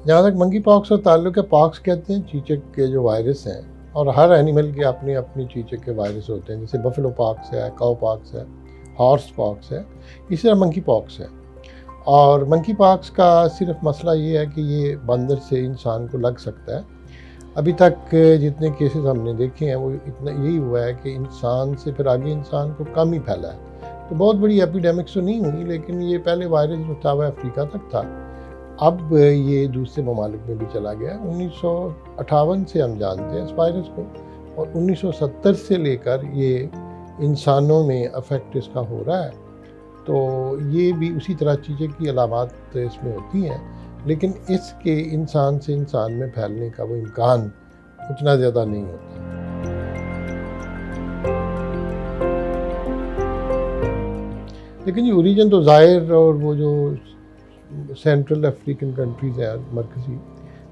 जहाँ तक monkey pox और ताल्लुक है, पॉक्स कहते हैं चीचक के जो वायरस हैं, और हर एनिमल के अपनी अपनी चीचक के वायरस होते हैं। जैसे बफेलो पॉक्स है, काउ पॉक्स है, हॉर्स पॉक्स है, इसी तरह मंकी पॉक्स है। और मंकी पॉक्स का सिर्फ मसला ये है कि ये बंदर से इंसान को लग सकता है। अभी तक जितने केसेस हमने देखे हैं वो इतना यही हुआ है कि इंसान से फिर आगे इंसान को कम ही फैला है। तो बहुत बड़ी एपिडेमिक्स तो नहीं हुई, लेकिन ये पहले वायरस जो था वह अफ्रीका तक था, अब ये दूसरे ममालिक में भी चला गया। 1958 से हम जानते हैं इस वायरस को, और 1970 से लेकर ये इंसानों में अफेक्ट इसका हो रहा है। तो ये भी उसी तरह चीज़ें की अलामात इसमें होती हैं, लेकिन इसके इंसान से इंसान में फैलने का वो इम्कान उतना ज़्यादा नहीं होता। लेकिन ये ओरिजिन तो ज़ाहिर और वो जो सेंट्रल अफ्रीकन कंट्रीज़ हैं मरकज़ी,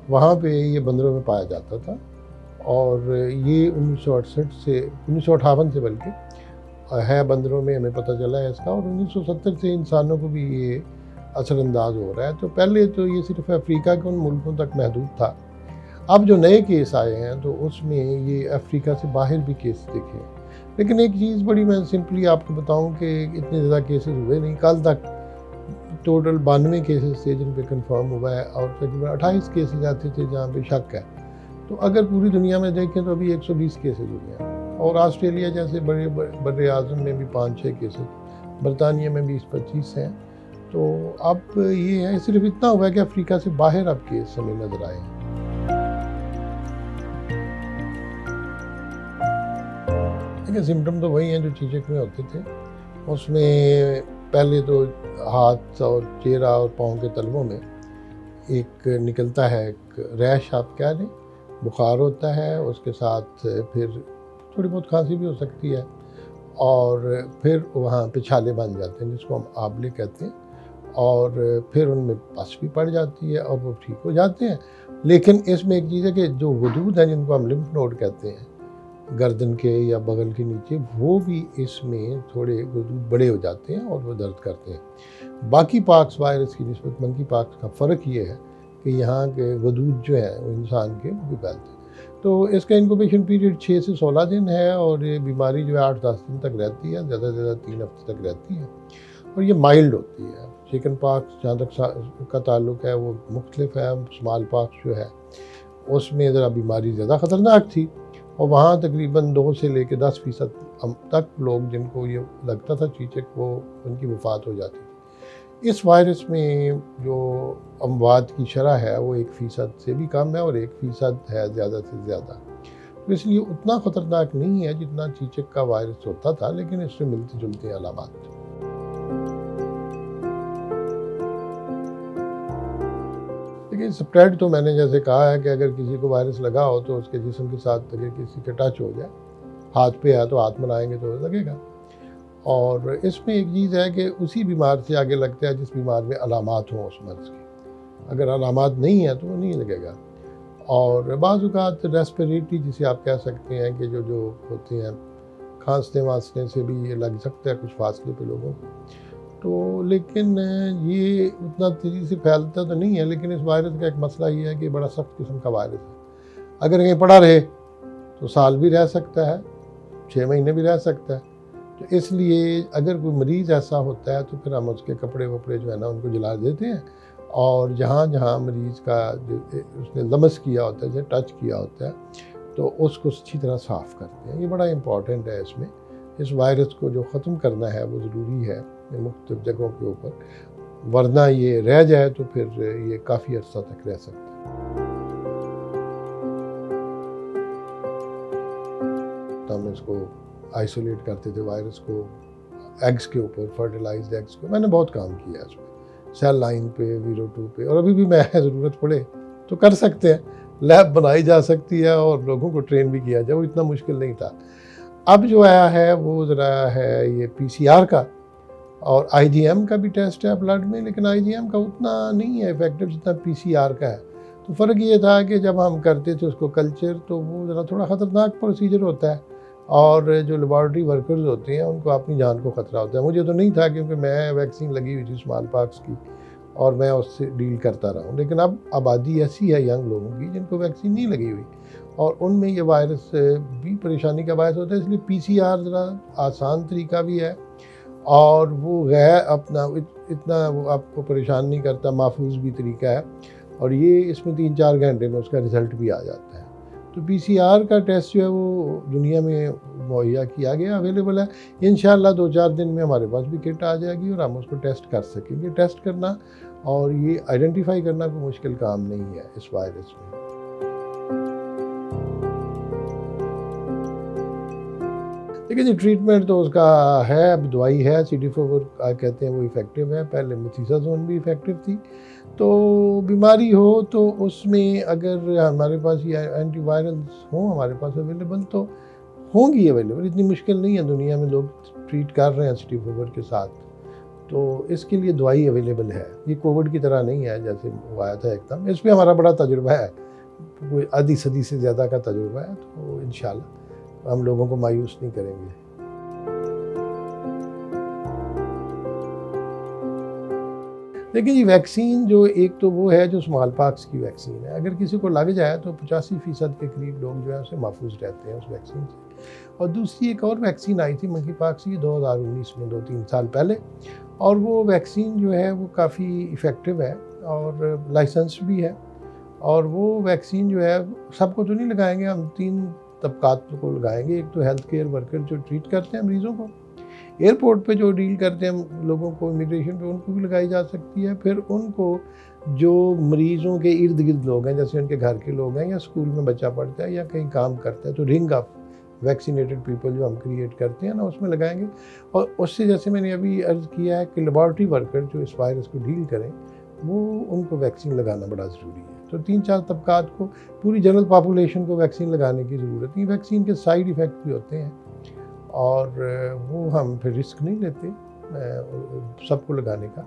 वहाँ पे ये बंदरों में पाया जाता था। और ये 1968 से 1958 से बल्कि है बंदरों में, हमें पता चला है इसका। और 1970 से इंसानों को भी ये असरअंदाज हो रहा है। तो पहले तो ये सिर्फ अफ्रीका के उन मुल्कों तक महदूद था। अब जो नए केस आए हैं तो उसमें ये अफ्रीका से बाहर भी केस दिखे हैं। लेकिन एक चीज़ बड़ी मैं सिंपली आपको बताऊं कि इतने ज़्यादा केसेस हुए नहीं। कल तक टोटल 92 केसेस थे जिन पे कंफर्म हुआ है, और तकरीबन 28 केसेस आते थे जहाँ पे शक है। तो अगर पूरी दुनिया में देखें तो अभी 120 केसेस हुए हैं। और ऑस्ट्रेलिया जैसे बड़े आज़म में भी 5-6 केसेस, बरतानिया में 20-25 हैं। तो अब ये है, सिर्फ इतना हुआ है कि अफ्रीका से बाहर अब केस हमें नजर आए हैं। लेकिन सिम्टम तो वही हैं जो चीचक में होते थे। उसमें पहले तो हाथ और चेहरा और पाँव के तलवों में एक निकलता है, एक रैश आप कह लें, बुखार होता है, उसके साथ फिर थोड़ी बहुत खांसी भी हो सकती है, और फिर वहाँ पे छाले बन जाते हैं जिसको हम आबले कहते हैं, और फिर उनमें पस भी पड़ जाती है और वो ठीक हो जाते हैं। लेकिन इसमें एक चीज़ है कि जो वदूद हैं जिनको हम लिम्फ नोड कहते हैं गर्दन के या बगल के नीचे, वो भी इसमें थोड़े वदूद बड़े हो जाते हैं और वो दर्द करते हैं। बाकी पॉक्स वायरस की निस्बत मंकी पॉक्स का फ़र्क ये है कि यहाँ के वदूद जो हैं वो इंसान के वो भी फैलते हैं। तो इसका इंक्यूबेशन पीरियड 6 से 16 दिन है, और ये बीमारी जो है 8-10 दिन तक रहती है, ज़्यादा से ज़्यादा 3 हफ्ते तक रहती है, और ये माइल्ड होती है। चिकन पॉक्स जहाँ तक का ताल्लुक है वो मुख्तलिफ है। स्मॉल पॉक्स जो है उसमें ज़रा बीमारी ज़्यादा ख़तरनाक थी, और वहाँ तकरीबन 2 से लेकर 10% तक लोग जिनको ये लगता था चीचक, वो उनकी वफ़ात हो जाती थी। इस वायरस में जो अमवात की शरह है वो 1% से भी कम है, और 1% है ज़्यादा से ज़्यादा। तो इसलिए उतना ख़तरनाक नहीं है जितना चीचक का वायरस होता था, लेकिन इसमें मिलते जुलते अलामात। लेकिन स्प्रेड तो मैंने जैसे कहा है कि अगर किसी को वायरस लगा हो तो उसके जिस्म के साथ अगर किसी के टच हो जाए, हाथ पे है तो हाथ मिलाएंगे तो लगेगा। और इसमें एक चीज़ है कि उसी बीमार से आगे लगता है जिस बीमार में अलामात हों उस मर्ज़ की। अगर अलामात नहीं है तो वो नहीं लगेगा। और बाज़ औक़ात रेस्पिरेटरी जिसे आप कह सकते हैं कि जो होते हैं, खांसने वांसने से भी ये लग सकता है कुछ फासले पे लोगों को। तो लेकिन ये उतना तेज़ी से फैलता तो नहीं है। लेकिन इस वायरस का एक मसला ये है कि बड़ा सख्त किस्म का वायरस है। अगर कहीं पड़ा रहे तो साल भी रह सकता है, 6 महीने भी रह सकता है। तो इसलिए अगर कोई मरीज़ ऐसा होता है तो फिर हम उसके कपड़े वपड़े जो है ना उनको जला देते हैं, और जहाँ जहाँ मरीज़ का जो उसने लमस किया होता है, जैसे टच किया होता है, तो उसको अच्छी तरह साफ़ करते हैं। ये बड़ा इम्पॉर्टेंट है। इसमें इस वायरस को जो ख़त्म करना है वो ज़रूरी है मुख्तलिफ़ जगहों के ऊपर, वरना ये रह जाए तो फिर ये काफ़ी अर्सा तक रह सकता है। तो हम इसको आइसोलेट करते थे वायरस को एग्स के ऊपर, फर्टिलाइज्ड एग्स को। मैंने बहुत काम किया इसमें, सेल लाइन पे, वीरो 2 पे, और अभी भी मैं ज़रूरत पड़े तो कर सकते हैं। लैब बनाई जा सकती है और लोगों को ट्रेन भी किया जाए, वो इतना मुश्किल नहीं था। अब जो आया है वो ज़रा है ये PCR का, और IgM का भी टेस्ट है ब्लड में, लेकिन IgM का उतना नहीं है इफेक्टिव जितना PCR का है। तो फ़र्क ये था कि जब हम करते थे उसको कल्चर, तो वो ज़रा थोड़ा ख़तरनाक प्रोसीजर होता है, और जो लेबॉर्ट्री वर्कर्स होते हैं उनको अपनी जान को ख़तरा होता है। मुझे तो नहीं था क्योंकि मैं वैक्सीन लगी हुई थी स्मॉल पॉक्स की, और मैं उससे डील करता रहा हूँ। लेकिन अब आबादी ऐसी है यंग लोगों की जिनको वैक्सीन नहीं लगी हुई, और उनमें ये वायरस भी परेशानी का बायस होता है। इसलिए PCR ज़रा आसान तरीका भी है, और वो गैर अपना इतना वो आपको परेशान नहीं करता, महफूज भी तरीका है, और ये इसमें 3-4 घंटे में उसका रिज़ल्ट भी आ जाता है। तो PCR का टेस्ट जो है वो दुनिया में मुहैया किया गया, अवेलेबल है। इंशाल्लाह 2-4 दिन में हमारे पास भी किट आ जाएगी और हम उसको टेस्ट कर सकेंगे। टेस्ट करना और ये आइडेंटिफाई करना कोई मुश्किल काम नहीं है इस वायरस में। देखिए जी, ट्रीटमेंट तो उसका है, अब दवाई है, CD4 कहते हैं, वो इफ़ेक्टिव है। पहले मेथिसाजोन भी इफ़ेक्टिव थी। तो बीमारी हो तो उसमें अगर हमारे पास ये एंटीवायरल्स हों हमारे पास अवेलेबल, तो होंगी अवेलेबल, इतनी मुश्किल नहीं है। दुनिया में लोग ट्रीट कर रहे हैं CD4 के साथ, तो इसके लिए दवाई अवेलेबल है। ये कोविड की तरह नहीं है जैसे वो आया था एकदम। इस पर हमारा बड़ा तजुर्बा है, कोई आधी सदी से ज़्यादा का तजुर्बा है, तो इंशाल्लाह हम लोगों को मायूस नहीं करेंगे। देखिए जी, वैक्सीन जो एक तो वो है जो स्मॉल पॉक्स की वैक्सीन है। अगर किसी को लग जाए तो 85% के करीब लोग जो है उससे महफूज रहते हैं उस वैक्सीन से। और दूसरी एक और वैक्सीन आई थी मंकी पॉक्स की 2019 में, 2-3 साल पहले, और वो वैक्सीन जो है वो काफ़ी इफ़ेक्टिव है और लाइसेंस भी है। और वो वैक्सीन जो है सबको तो नहीं लगाएंगे, हम 3 तबकात को लगाएंगे। एक तो हेल्थ केयर वर्कर जो ट्रीट करते हैं मरीज़ों को, एयरपोर्ट पे जो डील करते हैं लोगों को, इमिग्रेशन पे, उनको भी लगाई जा सकती है। फिर उनको जो मरीज़ों के इर्द गिर्द लोग हैं, जैसे उनके घर के लोग हैं, या स्कूल में बच्चा पढ़ता है या कहीं काम करता है, तो रिंग ऑफ वैक्सीनेटेड पीपल जो हम क्रिएट करते हैं ना, उसमें लगाएंगे। और उससे जैसे मैंने अभी अर्ज़ किया है कि लेबॉरेटरी वर्कर जो इस वायरस को डील करें, वो उनको वैक्सीन लगाना बड़ा ज़रूरी है। तो 3-4 तबकात को, पूरी जनरल पॉपुलेशन को वैक्सीन लगाने की ज़रूरत नहीं। वैक्सीन के साइड इफ़ेक्ट भी होते हैं और वो हम फिर रिस्क नहीं लेते सबको लगाने का।